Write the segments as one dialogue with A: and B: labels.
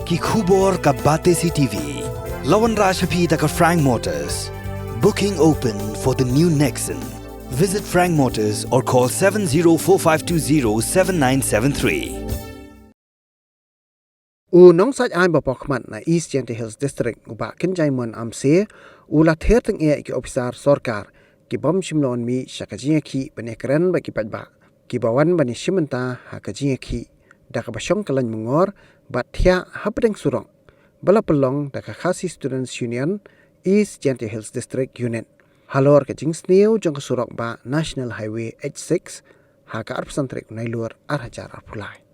A: ki khubor ka bate CTV. Lawan Rashapi taka Frank Motors. Booking open for the new Nexon. Visit Frank Motors or call 7045207973.
B: Nong saj ai bapokmat na East Gentle Hills District uba kenjaimon amse ula therteng ki ofisar sorkar ki bom shimlon mi shakajia ki benekren bagi padba ki bawan bani shimenta hakajia ki daka basyong kalan mengor bathia hapdeng surong bala pelong daka khasi Students Union East Gentle Hills District Unit halor ka jingsniu jong surok ba National Highway H6 haka arpsantrik nailur arhajar arpulai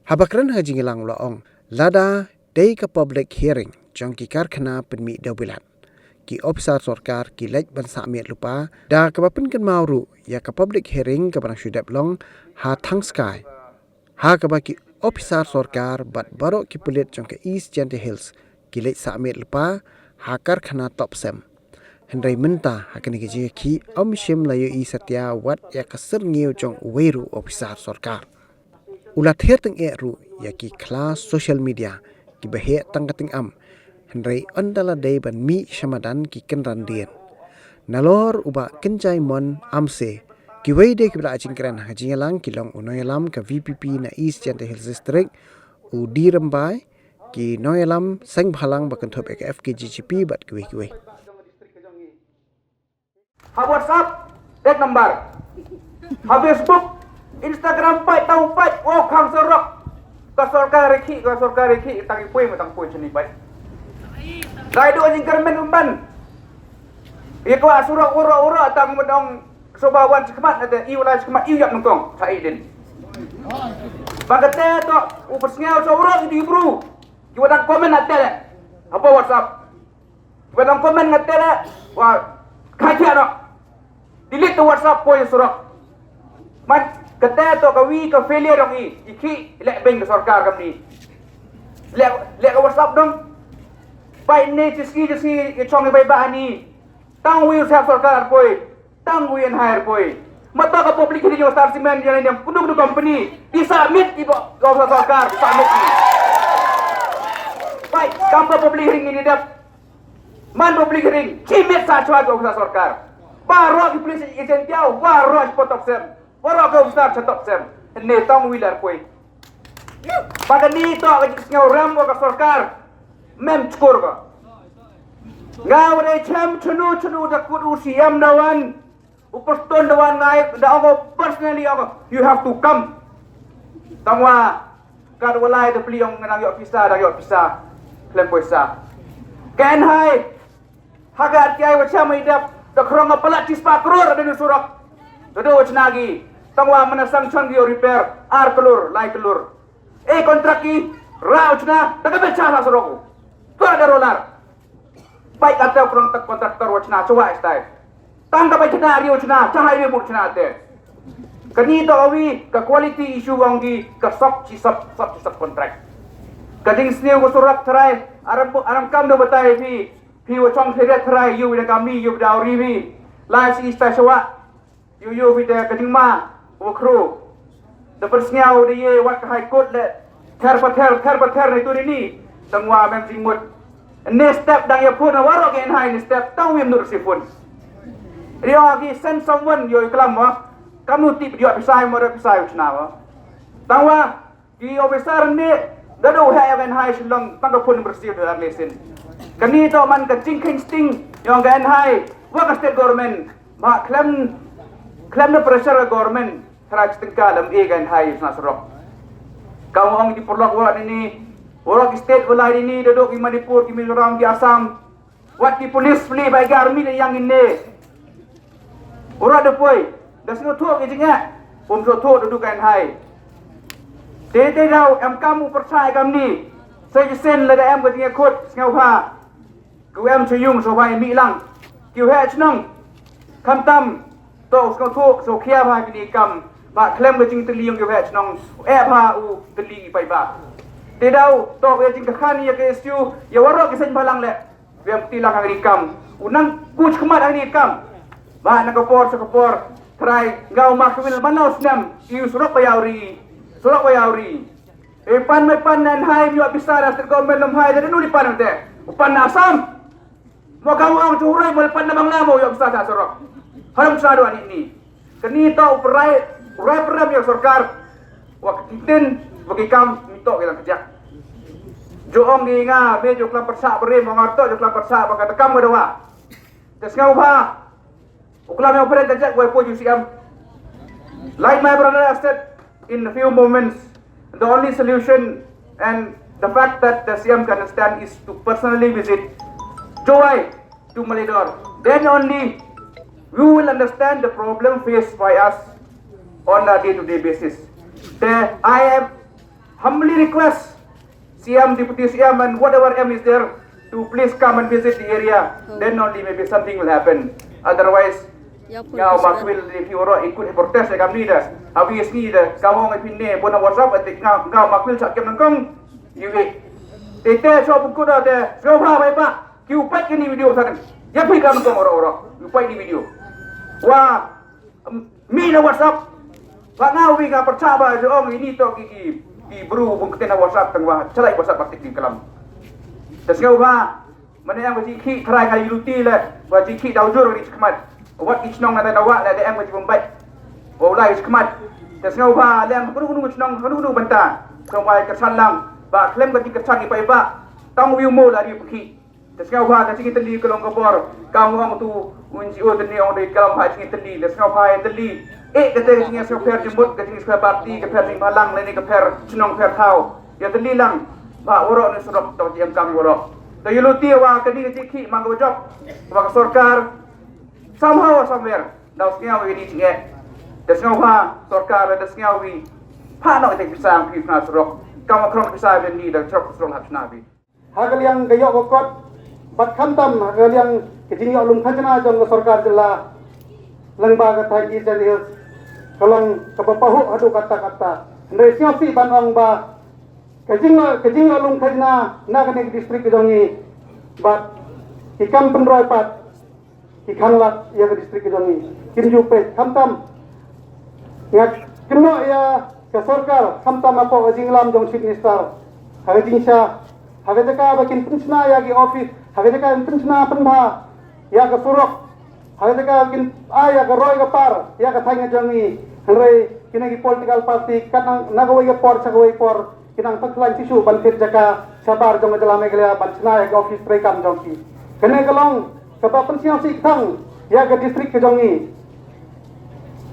B: habakran hajingilang laong lada day ka public hearing jong ki karkhana penmi dawilan ki ofisar sorkar ki lej ban samiat lupa da kabapen kan mauru ya ka public hearing ka barang syudap long ha thang sky ha ka ba ki ofisar sorkar bat barok ki pulit jong ka East Gentle Hills ki lej samiat lupa ha karkhana top sem hendrai menta ha kani ki omshim layu I satya wat ya ka serngiu jong weru ofisar sorkar ulat herteng ru ya ki kelas social media ki bahe tangkating hendrai andala day ban mi shamadan ki kenran dien nalor uba kenjai mon amse ki weide ki bla jingkran hajingalang ki long unoyalam ka VPP na East Gentle Hills District u dirembai ki noyalam sang bhalang bakanthop ek FKGGP bat kiwe
C: ha WhatsApp ek number ha Facebook Instagram pai tau pai oh khang sorok ka sorkar ki tangi pui matang pui chini pai dai do jingkermen umban ye ko asura ura tang medong sobawan cikmat ada iwala cikmat iyap nongtong sai din bagate to upersngau soro di bru ki wadang komen atele apa WhatsApp wadang komen ngatele wa kaja no delete WhatsApp poi surok mat kata to kawi ka failure dong iki lek beng ke sorkar kami lek ka WhatsApp dong pai ne jiski ke chong bai ba ni tang wi sa sorkar poi tang wi en hire poi mata ka public ni jo star cement yang ni kudu company di submit ki go sorkar submit ni pai kampa public ring ni dap man public ring chimit sa chwa go sorkar baro ki police agent tiao baro potop sem wara ka ustar chatop sem ne tong wilar koi pada ni to ka ngau ram ka sarkar mem skor ka ngau re cham chunu da kudu siam dawan upaston dawan ngai da ko personally you have to come tangwa kad walai de pliong nang yo pisa klem poisa ken hai hagat kai wa cham idap da krong palat tispa kror ada ni surak dodo wachnagi tangwa manasang changgi repair ar telur lai telur kontrak ki rauchna daga becha soroko to ada rolar baik kata kontraktor wachna coba style tangga baik chna ri wachna chahai be burchna te kani to awi ka quality issue wangi ka sab kontrak kading sneu ko surat trai aram kam do batai pi wachong theret trai yu da kami yu dauri bi lai si sta shawa yu vida kading ma wakru the persngau dia wat ka high court le ther pater ni tu ni tangwa mem jingmut ne step dang ya pun waro gen high ni step tang wim nur sifun rio gi send someone yo iklam wa kamu tip dia pisai uchna wa tangwa ki officer ni dadu ha gen high shilong tang ka pun bersih dalam lesin kani to man ka jingking sting yo gen high wa ka state government ma claim the pressure government teraj tengkalam gan hai nasrok kau ong di perlok wala ini orang state wala ini duduk di Manipur di Mizoram di Assam wat di polis fli bai garmi yang ini ora de poi das no thok ijinga pom so thok duduk gan hai te rau em kamu percaya kami saya sen la da em ga khot ngau pha ku em chuyung so bai mi lang kiu he chnong kham tam to skau thok so khia bai ni kam ba klem ga jing teliung ge vech nong pha u teli pai ba te dau to ge jing khan ya ke stu ya waro ke sen balang le vem tilang ang kam unang kuch khmat ang kam ba na kapor try ngau ma khwil manos nam iu surok bayauri Pan may pan nan hai mi bisa na state government lam hai jadi nuli pan te. Pan na Assam. Mo kamu ang curai mo pan na banglamo yo bisa sa sorok. Haram sa do ani. Kani to urai peram yo sarkar. Wa kitin bagi kam mito kita kerja. Joong di nga medyo klam persa beri mangarto jo klam persa baka tekam dawa. Tes ngau ba. Uklam yang operate kerja ko po UCM. Like my brother said in a few moments, the only solution and the fact that the CM can understand is to personally visit Joy to Malidor. Then only we will understand the problem faced by us on a day-to-day basis. I have humbly request CM, Deputy CM and whatever M is there to please come and visit the area. Then only maybe something will happen. Otherwise, Ngau makwil di fioro ikut protes ya kami dah. Habis ni dah kau ngai pinne bona WhatsApp atik ngau makwil sak kem nangkong. Yui. Tete so buku dah deh. So ba bai ba. Kiu pat ni video sana. Ya pi kam nangkong oro-oro. Kiu pat ni video. Wah mi na WhatsApp. Ba ngau wi ka percaya jo ong ini to ki bru bung kena WhatsApp tang wa. Celai WhatsApp patik di kelam. Tas ngau ba. Mana yang bagi ki kerai kali luti le. Bagi ki daujur ni cemat. Wat ichnom na dawa la dem ko bombai o lai skmat tas ngau ba lem kudu ichnom kudu banta so mai ka salang ba klem ga tikat sangi pai ba tang wiu mo la ri pki tas ngau ba ka singi teli kolong kabor ka mo tu unji o teni on de kalam ha singi teli tas ngau ba teli ka te singi so per jembut ka singi so parti ka per ning balang le ni ka per chnong per thau ya teli lang ba oro ni surop to jam kam oro to yuluti wa ka di ki mang go job wa sarkar somehow or somewhere daus ngau ini tinge des ngau ha sarkar des ngau wi pa no te pisang pi na surok kam krom pisai ben ni da chok srol hap nabi
D: hagal yang gayok kokot bat khantam hagal yang kijing olum khajna jong sarkar jela lengba ka thai jadi kolong kapapahu adu kata-kata ndre siasi banong ba kijing olum khajna na kane distrik jongi bat ikam penroi pat ikanlat ya ke distrik jongi kinjupe khantam ngak keno ya ke sarkar khantam apo jinglam jong chief minister hagajing sha hagajaka bakin penchna ya ki office hagajaka penchna penba ya ke surok hagajaka kin aya ke roi ke par ya ke thanga jongi hre kinagi political party kanang nagawai ke por sagawai por kinang taklan tisu bantir jaka sabar jong jalame gela banchna ya ke office prekam jongki kene kalong kata pensiun si tang ya ke distrik ke jongi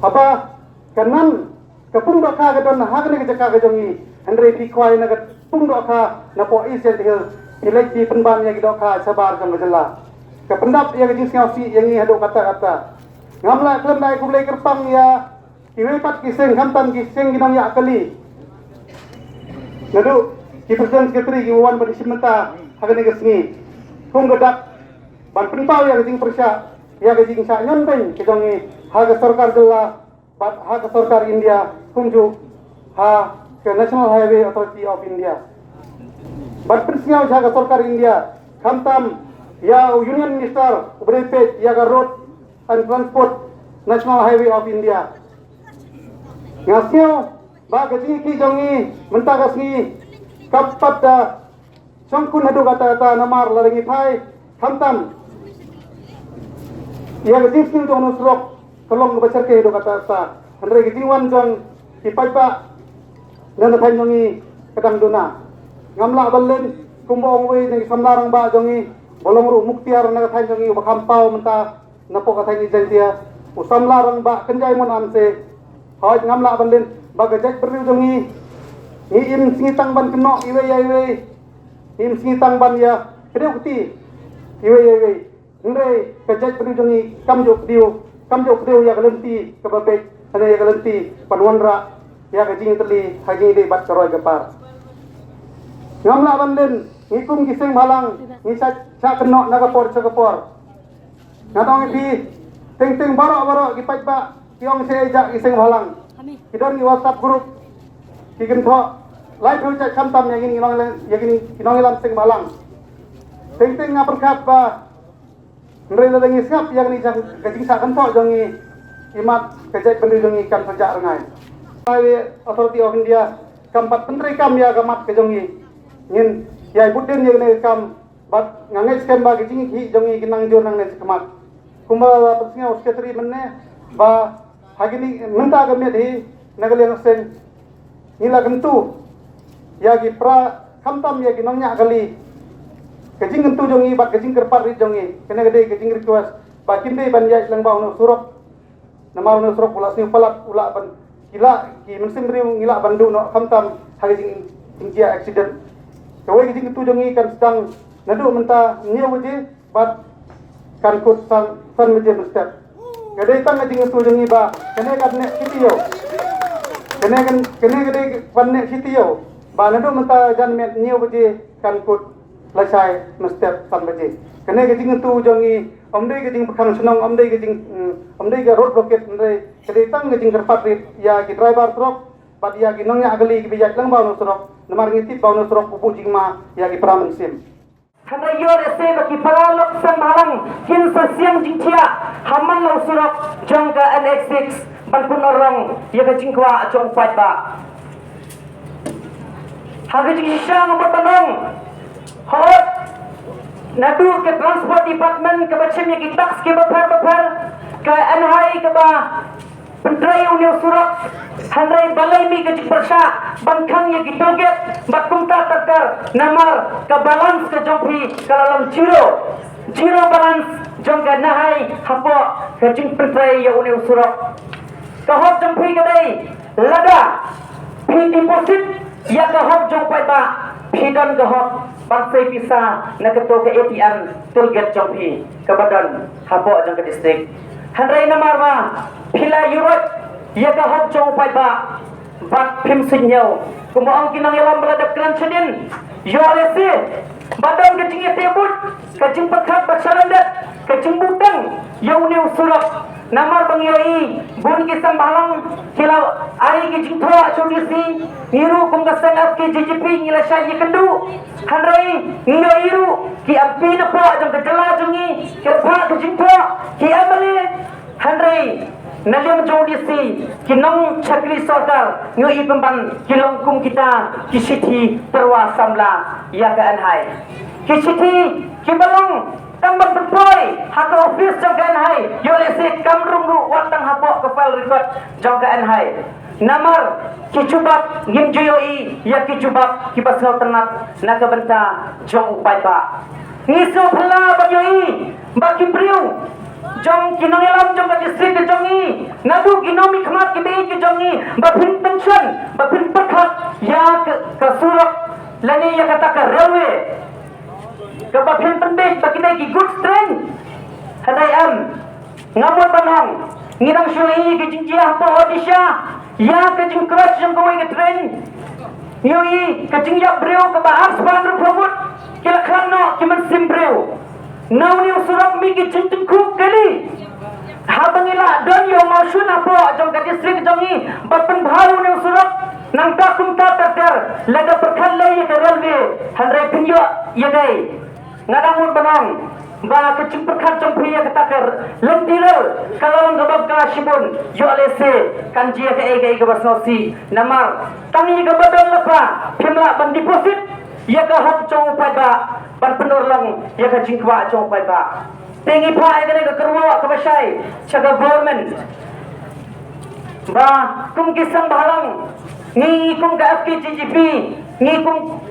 D: apa kanan ke pungdo ka ke don hagne ke jaka ke jongi andre pi kwai na ke pungdo ka na po isen hil eleksi penban ya ke doka sabar jong jela ke pendap ya ke pensiun si yang ni hado kata-kata ngamla klem dai ku blai kerpang ya kiwe pat kiseng kantan kiseng ginang ya kali nadu ki presiden sekretari ki wan pada simenta hagne ke sengi kung gedak ban penpau ya gajing persya ya gajing sa nyon ben kejongi ha ke sarkar jela bat ha ke sarkar India kunju ha ke National Highway Authority of India bat pensiau ha ke sarkar India khantam ya union minister ubrepe ya ke road and transport National Highway of India ngasio ba gajing ki jongi menta kasni kapat da songkun hadu kata-kata namar laringi phai khantam ya gajing sing jong nusrok kolong besar ke do kata sa andre gajing wan jong ipaipa dan thain jongi kadang duna ngamla balen kumbong we ngi samlarang ba jongi bolong ru muktiar na thain jongi bakampau menta napo ka thain jantia usamlarang ba kenjai mon amse hoj ngamla balen ba gajak perlu jongi ni im singitang ban keno iwe im singitang ban ya kedeu kuti iwe Ndre kajak penujungi kamjuk diu ya kelenti kebabek ada ya kelenti panwanra ya kajing teli hagi de bat karoi gepar ngamla banden ngikum kiseng balang ngisa cha keno nagapor ngadong di ting barok gipat ba tiong seja kiseng balang kidon ni WhatsApp group kigen tho live hujat khantam yang ini kinong ilam sing balang ting ngaperkat ba Ndre la dangi siap yang ni gajing sa kanto jongi imat kajai pendu jongi kan sejak rengai. Highway Authority of India kampat menteri kam ya gamat ke jongi ngin ya budin ya ne kam bat ngangai skem ba gijing hi jongi kinang jor nang ne kamat kumba persnya sekretari menne ba hagini menta gamne di nagale sen nila gentu ya gi pra kamtam ya gi nongnya kali gijing gentu jongi bat gijing kerpat ri jongi kena gede gijing request ba kimde ban ya lang ba no surok nama no surok ulas ni palak ula ban kila ki mensim riu ngila bandu no kamtam haging tinggia accident kawai gijing gentu jongi kan sedang nadu menta nia waje bat kan kut san waje mustaq gade tang gijing gentu jongi ba kene kan ne kitiyo kene gede pan ne kitiyo ba nadu menta jan met nia waje kan kut lasai mustaq san waje kene gijing gentu jongi omdei gijing pekan senong omdei ga road blockade omdei gede tang gijing kerpat ya ki driver truk bat ya ki nongnya agali ki bijak lang ba no truk namar ngiti ba no truk ubu jingma ya ki pramen sim
E: Karena yo ese bagi paralok sembarang kin sesiang jingtia haman lo surok jangka NX6 banpun orang ya ke jingkwa jong fight ba harga jing syang berpenong hot nadu ke transport department ke macam ya kita ke bapar ke NHI ke ba Pentrai Union Surok Handrai balai mi ke persya Bangkang ya gitoget Bakumta takar Namar ke balance ke jompi Kalalam Zero balance Jongga nahai Hapo ke jing pentrai ya Union Surok Kahop jompi ke day Lada Pi deposit Ya kahop jompai ba Pidon kahop Bansai pisah Na ketua ke ATM Tulget jompi Ke badan Hapo jong ke distrik Handrai namar ba Pila Europe ya ka hok jong pai ba bat phim sinyau kumaang kinang yalam beladap kran chedin yo lesi badam ke jingi tebut ke jing pakhat bachalandat ke jing butang yo new surak namar bangyoi bun ki sambalang kilau ai ki jing thoa chodisi niru kum ka sangat ki JJP ngila syai kendu handrai ngiyo iru ki api na po jong ke jala jongi ke pha ke jing thoa ki amale handrai Nalim jodisi kinong chakri sarkar ngui pemban kilong kum kita kisiti terwa samla ya ke anhai kisiti kibalong tambah berpoi hak office jang ke anhai yo lesi kamrung ru watang hapo ke file record jang ke anhai namar kicubak ngim juyoi ya kicubak kibas ngau ternat naga benta jong upai ba ngiso phala bagyoi bagi priu jong kinong yalam jong ka distrik ke jongi nadu ginomi khmat ke bei ke jongi bapin pension bapin pakhat ya ke surak lani ya kata ke railway ke bapin pendek bagi ki goods train hadai am ngamot banong ngirang syui ke jingjia po odisha ya ke jing crash jong kawai ke train yoi ke jingjia breu ke bahas bandar promot kila khlano kiman sim breu Now ni surat mi ki cintin kuk kali. Habang ila don yo mausun apo jong ka distrik jongi bapen baru ni surat nang ta kum ta takar laga perkhan lai ke railway handrai pinyo ye dai ngadamut banang ba ke cing perkhan jong priya ke takar lendiral kalau ngabab ka shibun yo lese kanji ke ai ke basnosi namar tangi ke badon lapa pimla ban deposit ya ka hok jong pai ba ban penorlang ya ka jingkwa jong pai ba tengi pa ai ka kerwa ka basai chaga government ba kum kisang balang ni kum ka FKGGP ni kum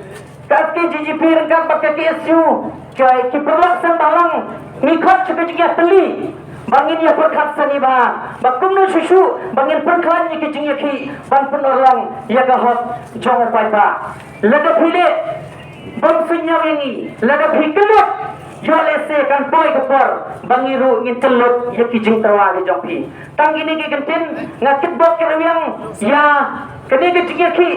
E: ka FKGGP rengkap pakai KSU kai ki perlak sang balang ni khot chaga jingya teli bangin ya perkhat sani ba kum no susu bangin perkhan ni ki jingya ki ban penorlang ya ka hok jong pai ba laga phile bang sunyau ini laga phikelut yo lese kan poi kepor bangiru ngin telut ya kijing terwa ke jongpi tang ini ke gentin ngakit bok ke yang ya kene ke jingya ki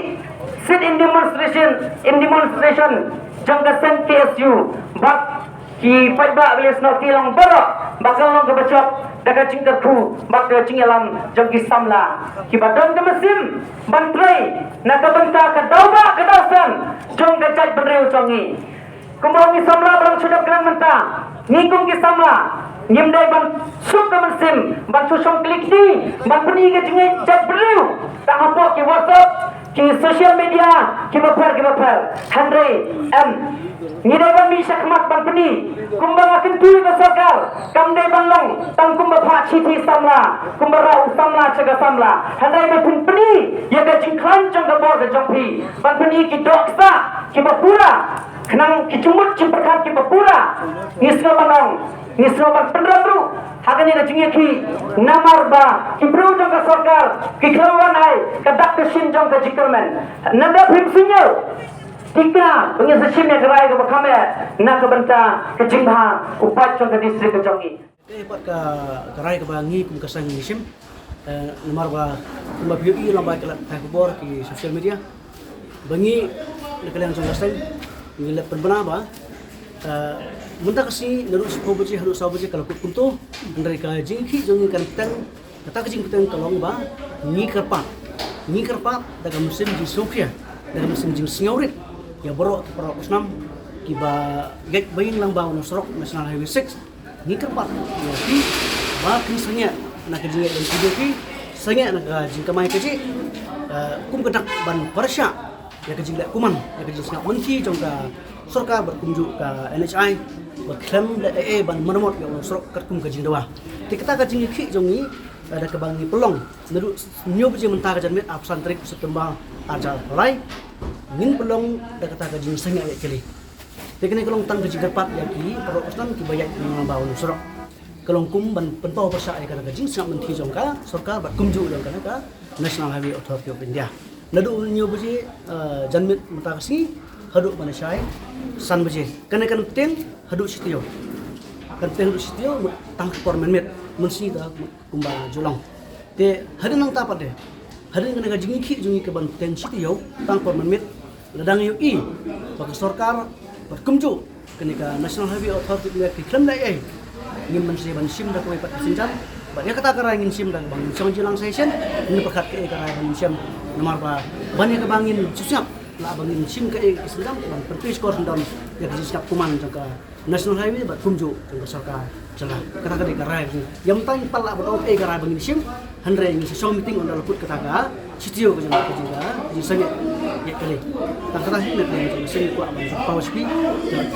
E: sit in demonstration jangka sen KSU bak ki paiba belis no kilong borok bakal long ke bacok daga jingkerku bak ke jingelam jongki samla ki badon ke mesim bantrai naga benta ke dauba ke dausan jong ke cai bereu jongi kumbang ki samla barang sudah kran menta ngikung ki samla ngimdai ban suk ke mesim ban susong klik ni ban peni ke jingai cai bereu tak apa ki WhatsApp ki social media ki bapar Andre ngidai ban mi sakmat ban peni kumbang akan tui ke sarkar kamdai ban long tang kumba pha chiti samla kumba rau samla chaga samla handai ban peni ya ka jingkhan jang ka bor ka jongpi ban peni ki doksa ki bapura kenang ki cumut cimperkat ki bapura ngisno banong ngisno ban pendrabru hagani ka jingi ki namar ba ki bro jang ka sarkar ki kelawan hai ka dak ka shin jang ka jikerman nanda phim sinyo Tika, pengen sesimnya kerai ke bakame, nak ke benta ke Jingha, upat contoh distrik ke Jongi.
F: Dapat ke kerai ke bangi kum kesang nisim, nomor ba kumba PUI lomba kelak takbor di sosial media, bangi lekalian contoh kesang, ngilap penbena ba, muntah kasi lalu sekolah harus sahaja kalau kuntu dari ke Jongi kan kata ke Jingha kalong ba, ni kerpat, dalam musim di Sofia, dalam musim di Singaurit. Ya borok usnam kiba gek bayin lang ba Nusrok National Highway 6 ni kerpat ya ki ba kin sanya nak jinga dan video ki sanya nak jingkamai keji kum kedak ban Persya ya kejing kuman ya kejing sengak menti jongka sarkar berkunjuk ke NHI berklaim AA ban menemot ya Nusrok kum kejing dewa dikata kejing ki jongi ada kebangi pelong neru nyob je mentah kajan met absan trik setembang ajar rai ngin pelong da kata ka jing sanga ya kali tekne kelong tang kejing kerpat ya ki pro ustan ki bayak ngambau Nusrok kelong kum ban pentau persa ya kana kejing sengak menti jongka sarkar berkunjuk jongka ka National Highway Authority of India nadu nyob je janmit mentah kasi haduk manasai san beje kana kan ten haduk sitio kan ten haduk sitio tang permenmet mensi da kumba julang te hadin nang tapat de hadin kena jingi ki jungi ke ban ten sitio tang permenmet ladang yu i bak sarkar berkumju kena ka National Highway Authority ki klaim dai ngin mensi ban sim da koi pat sinjam ba ya kata karai ngin sim da bang sim julang session ni pakat ke karai ban sim nomor ba ban ya ke bangin susap la bangin sim ke sinjam ban perpis kor sendon ya ke siap kuman jangka National Highway berkumju jangka sarkar celah kata kata karai yang tang pala ba karai bangin sim handre ngin sesong meeting on dalput kata ka sitio ke juga di sangat ya kali tak kata ni nak sing kuat ban power speed dan